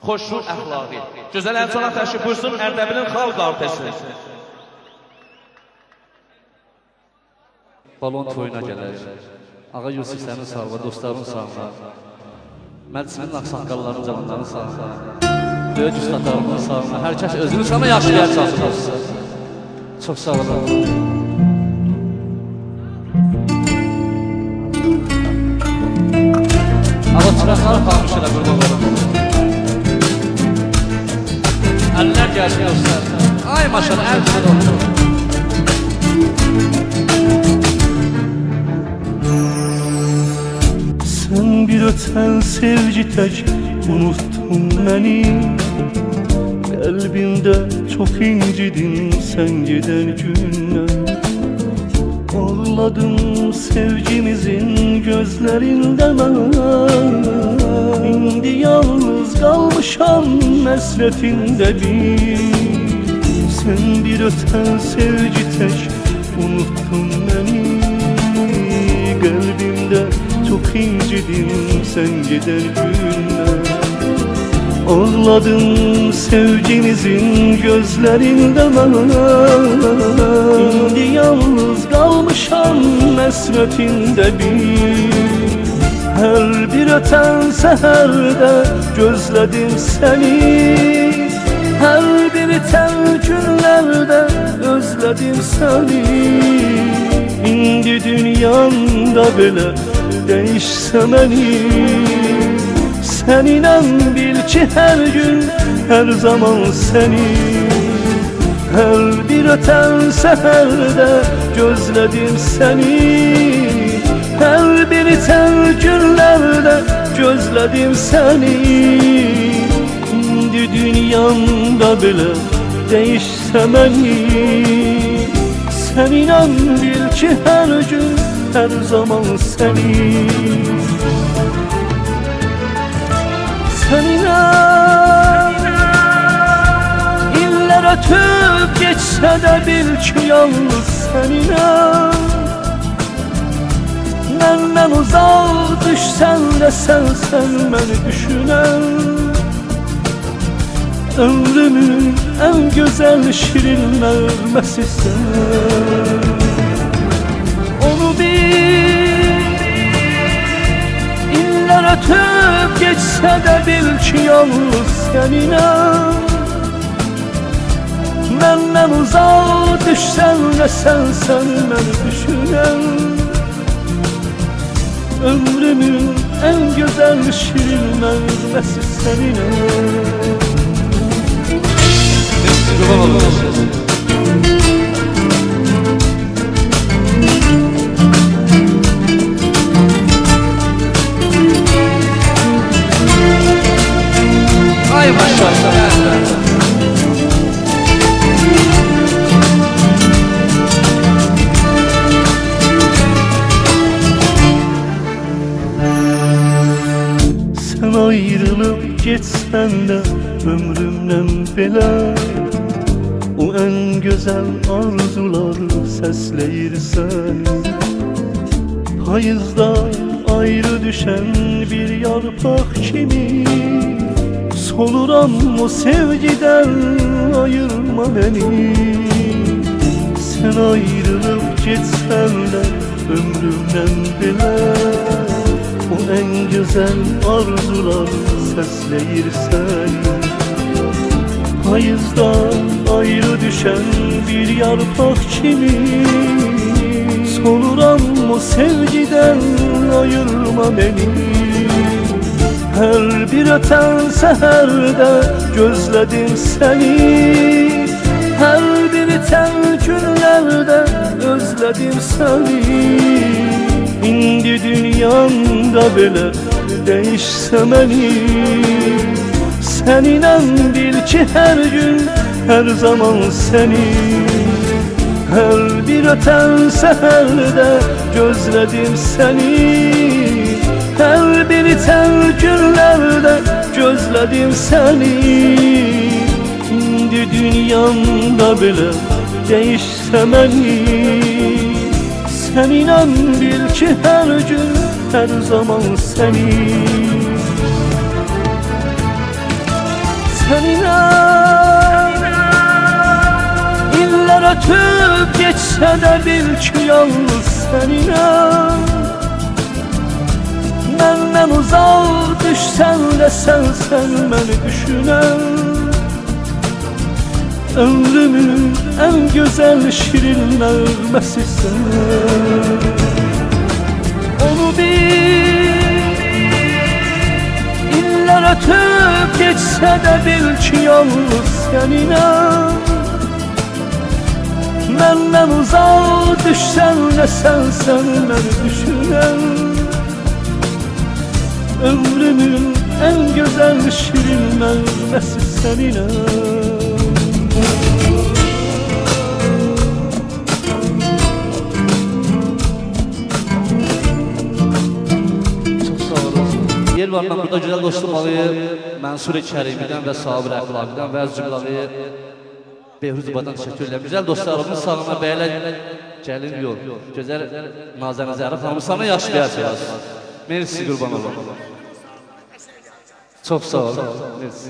xoşluq əxlaqı. Gözəl Əlçala təşrif buyursun, Ərdəbilin xalq artisi. Balon toyuna gələr. Ağa Yusuf sənin sağlığa, dostların sağlığa. Məclisimin ağsaqqallarının canlarının sağlığa. Döyüc ustalarının sağlığa. Hər kəs özünü sana yaşayar çalışır. Çox sağ olun. Ağa çıraqları qalmış elə burada olun. Əllər gəlsin dostlar. Ay maşallah, əl çıxır olsun. Sen bir öten sevgi tek unuttun beni. Kalbimde çok incidin sen giden günler. Ağladım sevgimizin gözlerinden. Şimdi yalnız kalmışam mesrefinde bir. Sen bir öten sevgi tek unuttun beni. Kalbimde çok incidin sen gider günler. Ağladım sevgimizin gözlerinden. Şimdi yalnız kalmışam mesrefinde bir. Her bir öten seherde gözledim seni. Her bir biten günlerde özledim seni. İndi dünyamda belə değişse beni. Seninle bil ki her gün her zaman seni. Her bir öten seferde gözledim seni. Her bir biten günlerde gözledim seni. İndi dünyamda belə değişse beni. Seninle bil ki her gün her zaman seni. Seninle iller ötüp geçse de bil ki yalnız seninle. Benden uzak düşsen de sen beni düşünen. Ömrümün en güzel şirin mermesi sen. Onu bil, iller ötüp geçse de bil ki yalnız seninle. Benden uzak düşsen de sen beni düşünen. Ömrümün en güzel şirin mermesi seninle. Ay maşallah. Sen ayrılıp geçsen de ömrümden belə. O en güzel arzular sesleyir seni. Hayızda ayrı düşen bir yarpak kimi. Soluram o sevgiden, ayırma beni. Sen ayrılıp geçsen de ömrümden bile. O en güzel arzular sesleyir seni. Hayızdan ayrı düşen bir yarpak kimi. Soluram o sevgiden, ayırma beni. Her bir öten seherde gözledim seni. Her bir biten günlerde özledim seni. İndi dünyamda belə değişse beni. Seninle bil ki her gün her zaman seni. Her bir öten seherde gözledim seni. Her bir biten günlerde gözledim seni. İndi dünyamda belə değişse beni. Seninle bil ki her gün her zaman seni. seninle. İller ötüp geçse de bil ki yalnız seninle. Benden uzak düşsen de sen beni düşünen. Ömrümün en güzel şirin nağmesi sen. Onu bil, iller ötüp geçse de bil ki yalnız seninle. Benden uzak düşsen de sen beni düşünen. Ömrümün en güzel şirin nağmesi seninle. Yer var, ben burada güzel dostum ağayı Mənsur Kərimidən və Sabir Əxlaqidən və Züqlağı Behruzbadan təşəkkür edirəm. Güzel dostlarımız sağına bəyələ gəlin yol. Gözəl Nazən Zəhra xanımı sana yaşayacağız. Mersi qurban olun. Çox sağ olun. Mersi.